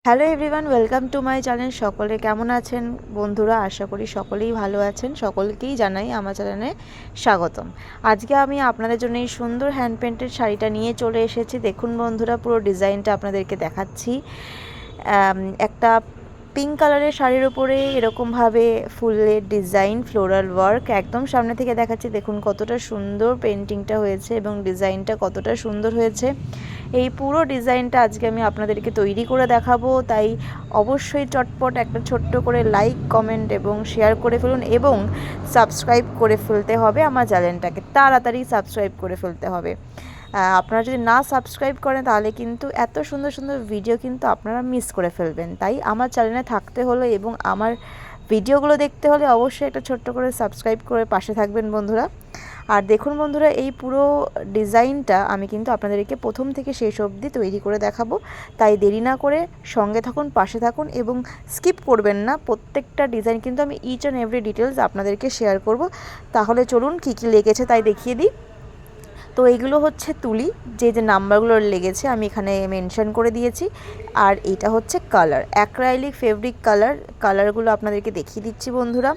Hello everyone, welcome to my channel. সকলে কেমন আছেন বন্ধুরা? আশা করি সকলেই ভালো আছেন। সকলকেই জানাই আমার চ্যানেলে স্বাগতম। আজকে আমি আপনাদের জন্য এই সুন্দর হ্যান্ড পেন্টেড শাড়িটা নিয়ে চলে এসেছি। দেখুন বন্ধুরা, পুরো ডিজাইনটা আপনাদেরকে দেখাচ্ছি। একটা পিঙ্ক কালারের শাড়ির উপরে এরকমভাবে ফুলের ডিজাইন, ফ্লোরাল ওয়ার্ক একদম সামনে থেকে দেখাচ্ছি। দেখুন কতটা সুন্দর পেন্টিংটা হয়েছে এবং ডিজাইনটা কতটা সুন্দর হয়েছে। এই পুরো ডিজাইনটা আজকে আমি আপনাদেরকে তৈরি করে দেখাবো, তাই অবশ্যই চটপট একটা ছোট্ট করে লাইক, কমেন্ট এবং শেয়ার করে ফেলুন এবং সাবস্ক্রাইব করে ফেলতে হবে। আমার চ্যানেলটাকে তাড়াতাড়ি সাবস্ক্রাইব করে ফেলতে হবে। আপনারা যদি না সাবস্ক্রাইব করেন তাহলে কিন্তু এত সুন্দর সুন্দর ভিডিও কিন্তু আপনারা মিস করে ফেলবেন। তাই আমার চ্যানেলে থাকতে হলে এবং আমার ভিডিওগুলো দেখতে হলে অবশ্যই একটা ছোট্ট করে সাবস্ক্রাইব করে পাশে থাকবেন বন্ধুরা। আর দেখুন বন্ধুরা, এই পুরো ডিজাইনটা আমি কিন্তু আপনাদেরকে প্রথম থেকে শেষ অবধি তৈরি করে দেখাবো। তাই দেরি না করে সঙ্গে থাকুন, পাশে থাকুন এবং স্কিপ করবেন না। প্রত্যেকটা ডিজাইন কিন্তু আমি ইচ অ্যান্ড এভরি ডিটেলস আপনাদেরকে শেয়ার করব। তাহলে চলুন কী কী লেগেছে তাই দেখিয়ে দিই। তো এইগুলো হচ্ছে তুলি, যে নাম্বারগুলো লেগেছে আমি এখানে মেনশন করে দিয়েছি। আর এটা হচ্ছে কালার, অ্যাক্রাইলিক ফেব্রিক কালারগুলো আপনাদেরকে দেখিয়ে দিচ্ছি বন্ধুরা।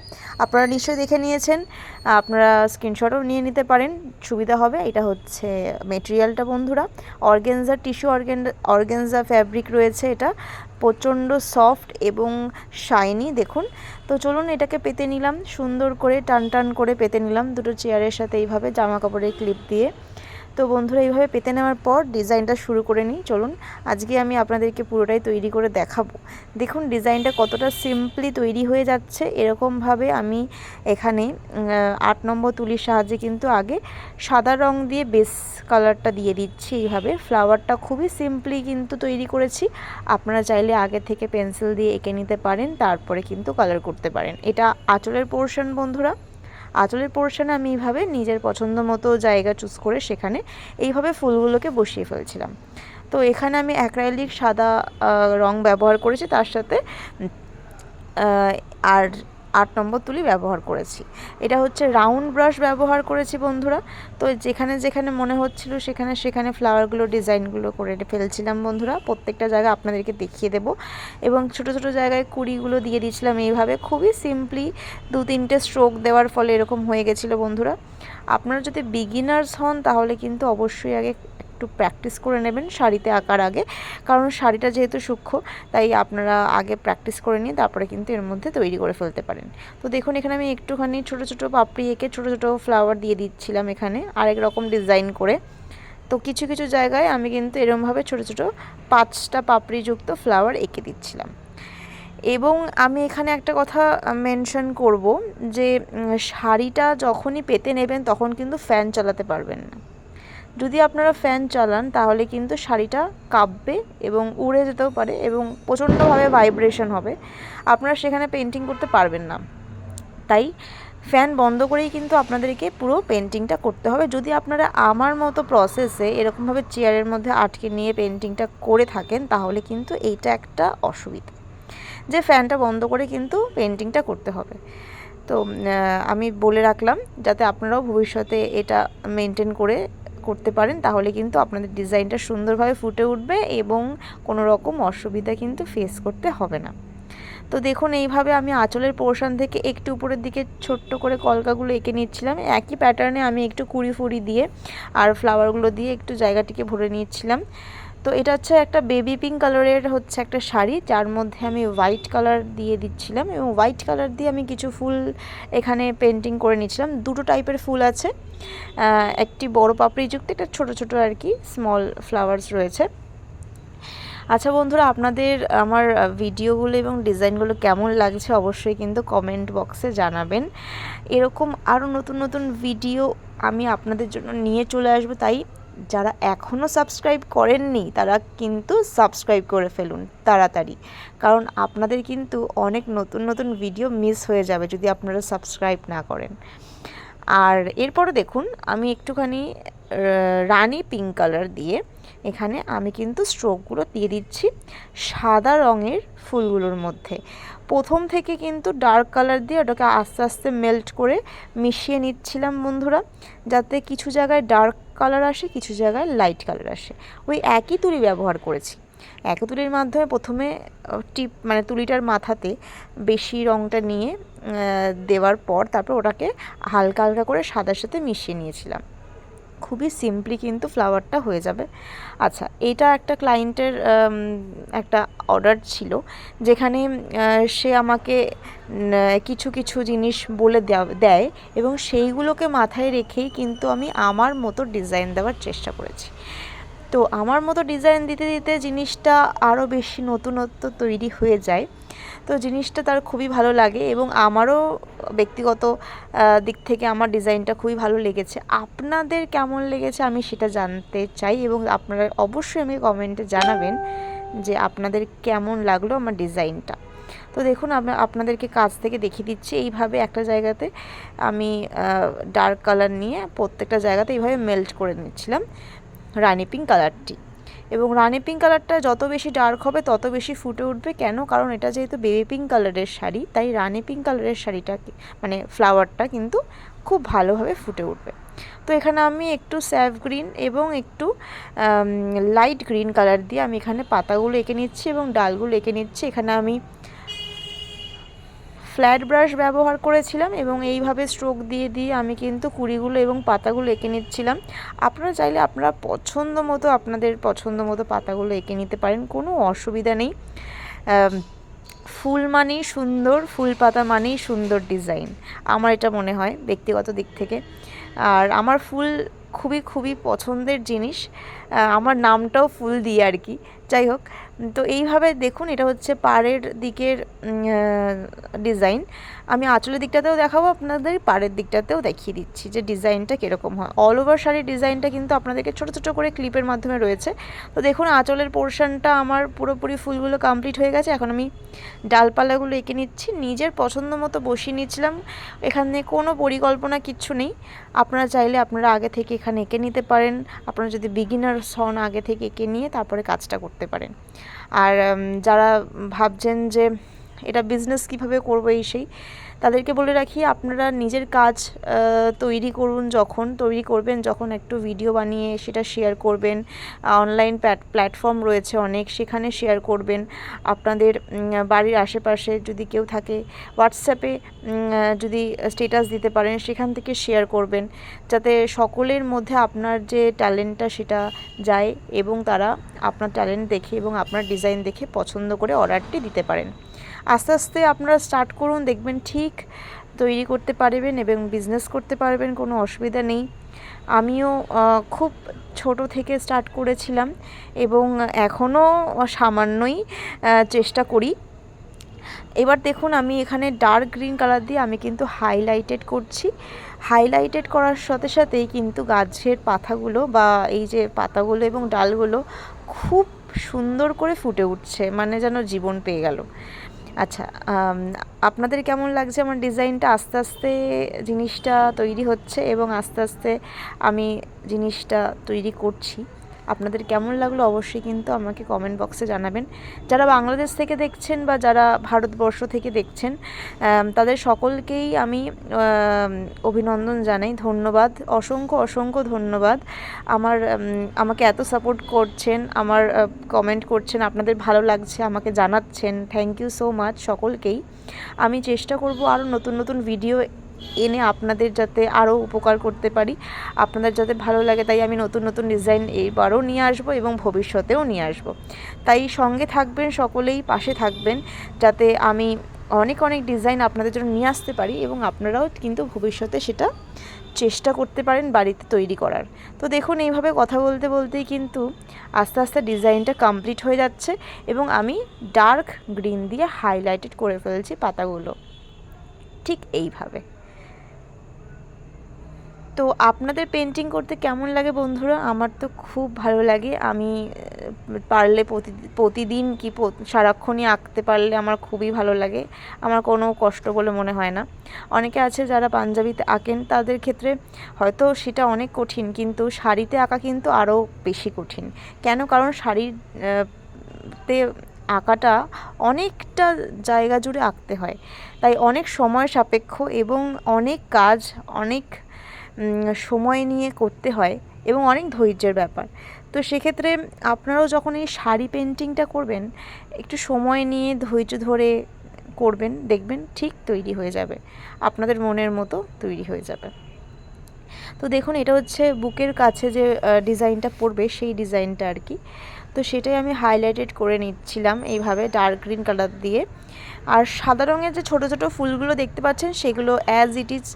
আপনারা নিশ্চয়ই দেখে নিয়েছেন, আপনারা স্ক্রিনশটও নিয়ে নিতে পারেন, সুবিধা হবে। এটা হচ্ছে মেটেরিয়ালটা বন্ধুরা, অর্গেনজা টিস্যু, অর্গেনজা ফ্যাব্রিক রয়েছে। এটা প্রচণ্ড সফট এবং শাইনি দেখুন। তো চলুন এটাকে পেতে নিলাম, সুন্দর করে টান টান করে পেতে নিলাম দুটো চেয়ারের সাথে এইভাবে জামা কাপড়ের ক্লিপ দিয়ে। তো বন্ধুরা এইভাবে পেতে নেওয়ার পর ডিজাইনটা শুরু করে নিই। চলুন আজকে আমি আপনাদেরকে পুরোটাই তৈরি করে দেখাবো। দেখুন ডিজাইনটা কতটা সিম্পলি তৈরি হয়ে যাচ্ছে। এরকমভাবে আমি এখানে 8 নম্বর তুলির সাহায্যে কিন্তু আগে সাদা রং দিয়ে বেস কালারটা দিয়ে দিচ্ছি। এইভাবে ফ্লাওয়ারটা খুবই সিম্পলি কিন্তু তৈরি করেছি। আপনারা চাইলে আগে থেকে পেন্সিল দিয়ে এঁকে নিতে পারেন, তারপরে কিন্তু কালার করতে পারেন। এটা আঁচলের পোর্শন বন্ধুরা। আঁচলের পোর্শনে আমি এইভাবে নিজের পছন্দ মতো জায়গা চুজ করে সেখানে এইভাবে ফুলগুলোকে বসিয়ে ফেলছিলাম। তো এখানে আমি অ্যাক্রাইলিক সাদা রং ব্যবহার করেছি, তার সাথে আর 8 নম্বর তুলি ব্যবহার করেছি। এটা হচ্ছে রাউন্ড ব্রাশ ব্যবহার করেছি বন্ধুরা। তো যেখানে যেখানে মনে হচ্ছিল সেখানে সেখানে ফ্লাওয়ারগুলো ডিজাইনগুলো করে ফেলছিলাম বন্ধুরা। প্রত্যেকটা জায়গায় আপনাদেরকে দেখিয়ে দেব এবং ছোটো ছোটো জায়গায় কুড়িগুলো দিয়ে দিয়েছিলাম এইভাবে। খুবই সিম্পলি 2-3টে স্ট্রোক দেওয়ার ফলে এরকম হয়ে গেছিলো বন্ধুরা। আপনারা যদি বিগিনার্স হন তাহলে কিন্তু অবশ্যই আগে একটু প্র্যাকটিস করে নেবেন শাড়িতে আঁকার আগে, কারণ শাড়িটা যেহেতু সূক্ষ্ম তাই আপনারা আগে প্র্যাকটিস করে নিয়ে তারপরে কিন্তু এর মধ্যে তৈরি করে ফেলতে পারেন। তো দেখুন এখানে আমি একটুখানি ছোটো ছোটো পাপড়ি এঁকে ছোটো ছোটো ফ্লাওয়ার দিয়ে দিচ্ছিলাম এখানে আরেক রকম ডিজাইন করে। তো কিছু কিছু জায়গায় আমি কিন্তু এরকমভাবে ছোটো ছোটো 5টা পাপড়িযুক্ত ফ্লাওয়ার এঁকে দিচ্ছিলাম। এবং আমি এখানে একটা কথা মেনশন করব যে শাড়িটা যখনই পেতে নেবেন তখন কিন্তু ফ্যান চালাতে পারবেন না। যদি আপনারা ফ্যান চালান তাহলে কিন্তু শাড়িটা কাঁপবে এবং উড়ে যেতেও পারে এবং প্রচণ্ডভাবে ভাইব্রেশন হবে, আপনারা সেখানে পেন্টিং করতে পারবেন না। তাই ফ্যান বন্ধ করেই কিন্তু আপনাদেরকে পুরো পেন্টিংটা করতে হবে। যদি আপনারা আমার মতো প্রসেসে এরকমভাবে চেয়ারের মধ্যে আটকে নিয়ে পেন্টিংটা করে থাকেন তাহলে কিন্তু এইটা একটা অসুবিধা, যে ফ্যানটা বন্ধ করে কিন্তু পেন্টিংটা করতে হবে। তো আমি বলে রাখলাম যাতে আপনারাও ভবিষ্যতে এটা মেনটেন করে করতে পারেন, তাহলে কিন্তু আপনাদের ডিজাইনটা সুন্দরভাবে ফুটে উঠবে এবং কোনো রকম অসুবিধা কিন্তু ফেস করতে হবে না। তো দেখুন এইভাবে আমি আঁচলের পোর্শন থেকে একটু উপরের দিকে ছোট্ট করে কলকাগুলো এঁকে নিচ্ছিলাম। একই প্যাটার্নে আমি একটু কুড়ি ফুড়ি দিয়ে আর ফ্লাওয়ারগুলো দিয়ে একটু জায়গাটিকে ভরে নিচ্ছিলাম। তো এটা হচ্ছে একটা বেবি পিঙ্ক কালারের হচ্ছে একটা শাড়ি, যার মধ্যে আমি হোয়াইট কালার দিয়ে দিচ্ছিলাম এবং হোয়াইট কালার দিয়ে আমি কিছু ফুল এখানে পেন্টিং করে নিচ্ছিলাম। দুটো টাইপের ফুল আছে, একটি বড় পাপড়িযুক্ত, একটা ছোটো ছোটো আর কি স্মল ফ্লাওয়ার্স রয়েছে। আচ্ছা বন্ধুরা, আপনাদের আমার ভিডিওগুলো এবং ডিজাইনগুলো কেমন লাগছে অবশ্যই কিন্তু কমেন্ট বক্সে জানাবেন। এরকম আরও নতুন নতুন ভিডিও আমি আপনাদের জন্য নিয়ে চলে আসবো, তাই যারা এখনও সাবস্ক্রাইব করেননি তারা কিন্তু সাবস্ক্রাইব করে ফেলুন তাড়াতাড়ি, কারণ আপনাদের কিন্তু অনেক নতুন নতুন ভিডিও মিস হয়ে যাবে যদি আপনারা সাবস্ক্রাইব না করেন। আর এরপরে দেখুন আমি একটুখানি রানি পিঙ্ক কালার দিয়ে এখানে আমি কিন্তু স্ট্রোকগুলো দিয়ে দিচ্ছি সাদা রঙের ফুলগুলোর মধ্যে। প্রথম থেকে কিন্তু ডার্ক কালার দিয়ে ওটাকে আস্তে আস্তে মেল্ট করে মিশিয়ে নিচ্ছিলাম বন্ধুরা, যাতে কিছু জায়গায় ডার্ক কালার আসে কিছু জায়গায় লাইট কালার আসে। ওই একই তুলি ব্যবহার করেছি। একক তুলির মাধ্যমে প্রথমে টিপ মানে তুলিটার মাথাতে বেশি রঙটা নিয়ে দেওয়ার পর তারপর ওটাকে হালকা হালকা করে সাদার সাথে মিশিয়ে নিয়েছিলাম। খুবই সিম্পলি কিন্তু ফ্লাওয়ারটা হয়ে যাবে। আচ্ছা, এটা একটা ক্লায়েন্টের একটা অর্ডার ছিল, যেখানে সে আমাকে কিছু কিছু জিনিস বলে দেয় এবং সেইগুলোকে মাথায় রেখেই কিন্তু আমি আমার মতো ডিজাইন দেওয়ার চেষ্টা করেছি। তো আমার মতো ডিজাইন দিতে দিতে জিনিসটা আরও বেশি নতুনত্ব তৈরি হয়ে যায়। তো জিনিসটা তার খুবই ভালো লাগে এবং আমারও ব্যক্তিগত দিক থেকে আমার ডিজাইনটা খুবই ভালো লেগেছে। আপনাদের কেমন লেগেছে আমি সেটা জানতে চাই এবং আপনারা অবশ্যই আমি কমেন্টে জানাবেন যে আপনাদের কেমন লাগলো আমার ডিজাইনটা। তো দেখুন আপনাদেরকে কাছ থেকে দেখিয়ে দিচ্ছি। এইভাবে একটা জায়গাতে আমি ডার্ক কালার নিয়ে প্রত্যেকটা জায়গাতে এইভাবে মেল্ট করে নিচ্ছিলাম রানি পিঙ্ক কালারটি। এবং রানি পিঙ্ক কালারটা যত বেশি ডার্ক হবে তত বেশি ফুটে উঠবে। কেন? কারণ এটা যেহেতু বেবি পিঙ্ক কালারের শাড়ি, তাই রানি পিঙ্ক কালারের শাড়িটা মানে ফ্লাওয়ারটা কিন্তু খুব ভালোভাবে ফুটে উঠবে। তো এখানে আমি একটু স্যাফ গ্রিন এবং একটু লাইট গ্রিন কালার দিয়ে আমি এখানে পাতাগুলো এঁকে নিচ্ছি এবং ডালগুলো এঁকে নিচ্ছি। এখানে আমি ফ্ল্যাট ব্রাশ ব্যবহার করেছিলাম এবং এইভাবে স্ট্রোক দিয়ে দিয়ে আমি কিন্তু কুড়িগুলো এবং পাতাগুলো এঁকে নিচ্ছিলাম। আপনারা চাইলে আপনারা আপনাদের পছন্দ মতো পাতাগুলো এঁকে নিতে পারেন, কোনো অসুবিধা নেই। ফুল মানেই সুন্দর, ফুল পাতা মানেই সুন্দর ডিজাইন, আমার এটা মনে হয় ব্যক্তিগত দিক থেকে। আর আমার ফুল খুবই খুবই পছন্দের জিনিস, আমার নামটাও ফুল দিয়ে আর কি। যাই হোক, তো এইভাবে দেখুন এটা হচ্ছে পাড়ের দিকের ডিজাইন। আমি আঁচলের দিকটাতেও দেখাবো আপনাদের, পাড়ের দিকটাতেও দেখিয়ে দিচ্ছি যে ডিজাইনটা কীরকম হয়। অল ওভার শাড়ির ডিজাইনটা কিন্তু আপনাদেরকে ছোটো ছোটো করে ক্লিপের মাধ্যমে রয়েছে। তো দেখুন আঁচলের পোর্শনটা আমার পুরোপুরি ফুলগুলো কমপ্লিট হয়ে গেছে। এখন আমি ডালপালাগুলো এঁকে নিচ্ছি, নিজের পছন্দ মতো বসিয়ে নিচ্ছিলাম। এখানে কোনো পরিকল্পনা কিচ্ছু নেই, আপনারা চাইলে আপনারা আগে থেকে এখানে এঁকে নিতে পারেন। আপনারা যদি বিগিনার্স হন আগে থেকে এঁকে নিয়ে তারপরে কাজটা করতে পারেন। আর যারা ভাবছেন যে এটা বিজনেস কিভাবে করবো সেই, তাদেরকে বলে রাখি আপনারা নিজের কাজ তৈরি করবেন যখন একটু ভিডিও বানিয়ে সেটা শেয়ার করবেন। অনলাইন প্ল্যাটফর্ম রয়েছে অনেক, সেখানে শেয়ার করবেন। আপনাদের বাড়ির আশেপাশে যদি কেউ থাকে হোয়াটসঅ্যাপে যদি স্ট্যাটাস দিতে পারেন সেখান থেকে শেয়ার করবেন, যাতে সকলের মধ্যে আপনার যে ট্যালেন্টটা সেটা যায় এবং তারা আপনার ট্যালেন্ট দেখে এবং আপনার ডিজাইন দেখে পছন্দ করে অর্ডারটি দিতে পারেন। আস্তে আস্তে আপনারা স্টার্ট করুন, দেখবেন ঠিক তৈরি করতে পারবেন এবং বিজনেস করতে পারবেন, কোনো অসুবিধা নেই। আমিও খুব ছোট থেকে স্টার্ট করেছিলাম এবং এখনও সামান্যই চেষ্টা করি। এবার দেখুন আমি এখানে ডার্ক গ্রিন কালার দিয়ে আমি কিন্তু হাইলাইটেড করছি। হাইলাইটেড করার সাথে সাথেই কিন্তু গাছের পাতাগুলো বা এই যে পাতাগুলো এবং ডালগুলো খুব সুন্দর করে ফুটে উঠছে, মানে যেন জীবন পেয়ে গেল। আচ্ছা, আপনাদের কেমন লাগছে আমার ডিজাইনটা? আস্তে আস্তে জিনিসটা তৈরি হচ্ছে এবং আস্তে আস্তে আমি জিনিসটা তৈরি করছি। আপনাদের কেমন লাগলো অবশ্যই কিন্তু আমাকে কমেন্ট বক্সে জানাবেন। যারা বাংলাদেশ থেকে দেখছেন বা যারা ভারতবর্ষ থেকে দেখছেন তাদের সকলকেই আমি অভিনন্দন জানাই, ধন্যবাদ, অসংখ্য অসংখ্য ধন্যবাদ। আমাকে এত সাপোর্ট করছেন, আমার কমেন্ট করছেন, আপনাদের ভালো লাগছে আমাকে জানাচ্ছেন, থ্যাংক ইউ সো মাচ সকলকেই। আমি চেষ্টা করব আরও নতুন নতুন ভিডিও এনে আপনাদের যাতে আরও উপকার করতে পারি, আপনাদের যাতে ভালো লাগে, তাই আমি নতুন নতুন ডিজাইন এইবারও নিয়ে আসবো এবং ভবিষ্যতেও নিয়ে আসবো। তাই সঙ্গে থাকবেন, সকলেই পাশে থাকবেন, যাতে আমি অনেক অনেক ডিজাইন আপনাদের জন্য নিয়ে আসতে পারি এবং আপনারাও কিন্তু ভবিষ্যতে সেটা চেষ্টা করতে পারেন বাড়িতে তৈরি করার। তো দেখুন এইভাবে কথা বলতে বলতেই কিন্তু আস্তে আস্তে ডিজাইনটা কমপ্লিট হয়ে যাচ্ছে এবং আমি ডার্ক গ্রিন দিয়ে হাইলাইটেড করে ফেলছি পাতাগুলো, ঠিক এইভাবে। তো আপনাদের পেন্টিং করতে কেমন লাগে বন্ধুরা? আমার তো খুব ভালো লাগে। আমি পারলে প্রতিদিন কি সারাক্ষণই আঁকতে পারলে আমার খুবই ভালো লাগে, আমার কোনো কষ্ট বলে মনে হয় না। অনেকে আছে যারা পাঞ্জাবিতে আঁকেন, তাদের ক্ষেত্রে হয়তো সেটা অনেক কঠিন, কিন্তু শাড়িতে আঁকা কিন্তু আরও বেশি কঠিন। কেন? কারণ শাড়িতে আঁকাটা অনেকটা জায়গা জুড়ে আঁকতে হয়, তাই অনেক সময় সাপেক্ষ এবং অনেক কাজ অনেক সময় নিয়ে করতে হয় এবং অনেক ধৈর্যের ব্যাপার। তো সেক্ষেত্রে আপনারাও যখন এই শাড়ি পেন্টিংটা করবেন একটু সময় নিয়ে ধৈর্য ধরে করবেন, দেখবেন ঠিক তৈরি হয়ে যাবে, আপনাদের মনের মতো তৈরি হয়ে যাবে। তো দেখুন এটা হচ্ছে বুকের কাছে যে ডিজাইনটা পড়বে সেই ডিজাইনটা আর কি। তো সেটাই আমি হাইলাইটেড করে নিচ্ছিলাম এইভাবে ডার্ক গ্রিন কালার দিয়ে। আর সাদা রঙের যে ছোট ছোট ফুলগুলো দেখতে পাচ্ছেন সেগুলো অ্যাজ ইট ইজ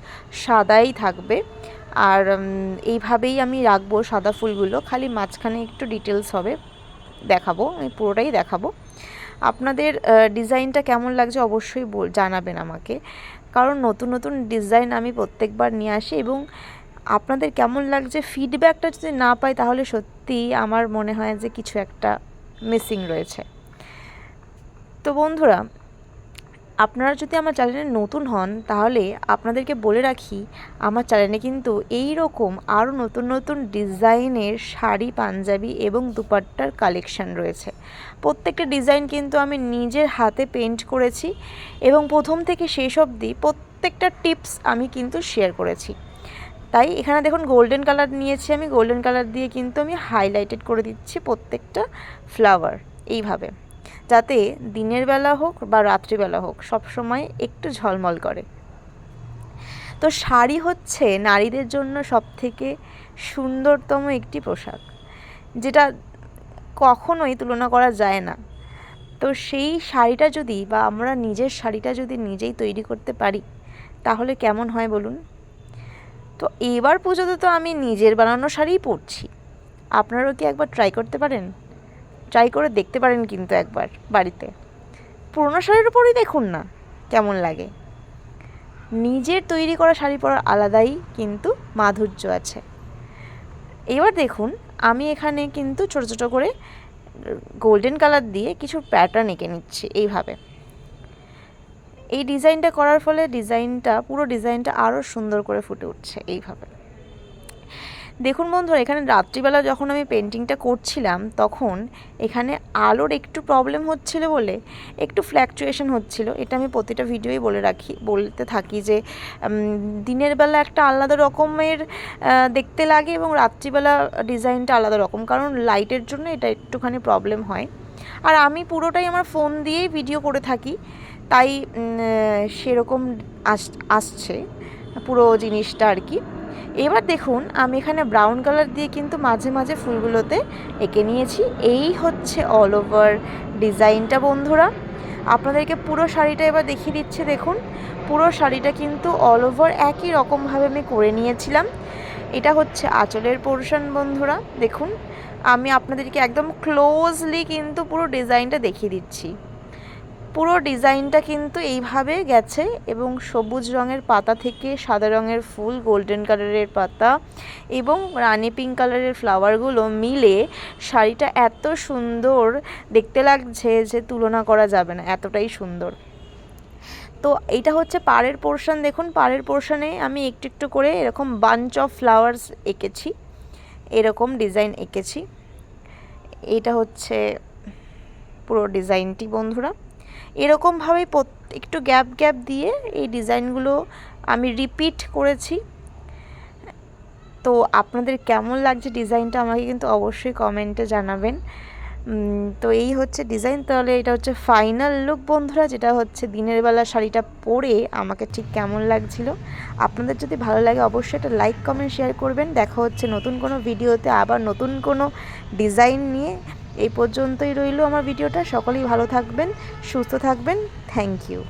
সাদাই থাকবে। আর এইভাবেই আমি রাখবো সাদা ফুলগুলো, খালি মাঝখানে একটু ডিটেলস হবে, দেখাবো, আমি পুরোটাই দেখাবো। আপনাদের ডিজাইনটা কেমন লাগছে অবশ্যই জানাবেন আমাকে, কারণ নতুন নতুন ডিজাইন আমি প্রত্যেকবার নিয়ে আসি এবং আপনাদের কেমন লাগছে ফিডব্যাকটা যদি না পাই তাহলে সত্যিই আমার মনে হয় যে কিছু একটা মিসিং রয়েছে। তো বন্ধুরা, আপনারা যদি আমার চ্যানেলে নতুন হন তাহলে আপনাদেরকে বলে রাখি আমার চ্যানেলে কিন্তু এই রকম আরও নতুন নতুন ডিজাইনের শাড়ি, পাঞ্জাবি এবং দুপাট্টার কালেকশান রয়েছে। প্রত্যেকটা ডিজাইন কিন্তু আমি নিজের হাতে পেন্ট করেছি এবং প্রথম থেকে শেষ অবধি প্রত্যেকটা টিপস আমি কিন্তু শেয়ার করেছি। তাই এখানে দেখুন গোল্ডেন কালার নিয়েছি আমি, গোল্ডেন কালার দিয়ে কিন্তু আমি হাইলাইটেড করে দিচ্ছি প্রত্যেকটা ফ্লাওয়ার এইভাবে, যাতে দিনের বেলা হোক বা রাত্রিবেলা হোক সবসময় একটু ঝলমল করে। তো শাড়ি হচ্ছে নারীদের জন্য সবথেকে সুন্দরতম একটি পোশাক, যেটা কখনোই তুলনা করা যায় না। তো সেই শাড়িটা যদি বা আমরা নিজের শাড়িটা যদি নিজেই তৈরি করতে পারি তাহলে কেমন হয় বলুন। তো এবার পুজোতে তো আমি নিজের বানানো শাড়িই পরছি, আপনারাও কি একবার ট্রাই করতে পারেন? ট্রাই করে দেখতে পারেন কিন্তু একবার বাড়িতে, পুরোনো শাড়ির উপরেই দেখুন না কেমন লাগে। নিজের তৈরি করা শাড়ি পরার আলাদাই কিন্তু মাধুর্য আছে। এবার দেখুন আমি এখানে কিন্তু ছোটো ছোটো করে গোল্ডেন কালার দিয়ে কিছু প্যাটার্ন এঁকে নিচ্ছি এইভাবে। এই ডিজাইনটা করার ফলে পুরো ডিজাইনটা আরও সুন্দর করে ফুটে উঠছে এইভাবে। দেখুন বন্ধুরা, এখানে রাত্রিবেলা যখন আমি পেন্টিংটা করছিলাম তখন এখানে আলোর একটু প্রবলেম হচ্ছিল বলে একটু ফ্ল্যাকচুয়েশন হচ্ছিল। এটা আমি প্রতিটা ভিডিওই বলতে থাকি যে দিনের বেলা একটা আলাদা রকমের দেখতে লাগে এবং রাত্রিবেলা ডিজাইনটা আলাদা রকম, কারণ লাইটের জন্য এটা একটুখানি প্রবলেম হয়। আর আমি পুরোটাই আমার ফোন দিয়েই ভিডিও করে থাকি, তাই সেরকম আসছে পুরো জিনিসটা আর কি। এবার দেখুন আমি এখানে ব্রাউন কালার দিয়ে কিন্তু মাঝে মাঝে ফুলগুলোতে এঁকে নিয়েছি। এই হচ্ছে অল ওভার ডিজাইনটা বন্ধুরা। আপনাদেরকে পুরো শাড়িটা এবার দেখিয়ে দিচ্ছি। দেখুন পুরো শাড়িটা কিন্তু অল ওভার একই রকমভাবে আমি করে নিয়েছিলাম। এটা হচ্ছে আঁচলের পোরশন বন্ধুরা। দেখুন আমি আপনাদেরকে একদম ক্লোজলি কিন্তু পুরো ডিজাইনটা দেখিয়ে দিচ্ছি। পুরো ডিজাইনটা কিন্তু এইভাবে গেছে এবং সবুজ রঙের পাতা থেকে সাদা রঙের ফুল, গোল্ডেন কালারের পাতা এবং রানি পিঙ্ক কালারের ফ্লাওয়ারগুলো মিলে শাড়িটা এত সুন্দর দেখতে লাগছে যে তুলনা করা যাবে না, এতটাই সুন্দর। তো এইটা হচ্ছে পাড়ের পোর্শন। দেখুন পাড়ের পোর্শনে আমি একটু একটু করে এরকম বাঞ্চ অফ ফ্লাওয়ার্স এঁকেছি, এরকম ডিজাইন এঁকেছি। এটা হচ্ছে পুরো ডিজাইনটি বন্ধুরা। এরকমভাবেই একটু গ্যাপ গ্যাপ দিয়ে এই ডিজাইনগুলো আমি রিপিট করেছি। তো আপনাদের কেমন লাগছে ডিজাইনটা আমাকে কিন্তু অবশ্যই কমেন্টে জানাবেন। তো এই হচ্ছে ডিজাইন। তাহলে এটা হচ্ছে ফাইনাল লুক বন্ধুরা, যেটা হচ্ছে দিনের বেলা শাড়িটা পরে আমাকে ঠিক কেমন লাগছিল। আপনাদের যদি ভালো লাগে অবশ্যই একটা লাইক, কমেন্ট, শেয়ার করবেন। দেখা হচ্ছে নতুন কোনো ভিডিওতে, আবার নতুন কোনো ডিজাইন নিয়ে। এই পর্যন্তই রইল আমার ভিডিওটা। সকলেই ভালো থাকবেন, সুস্থ থাকবেন। Thank you.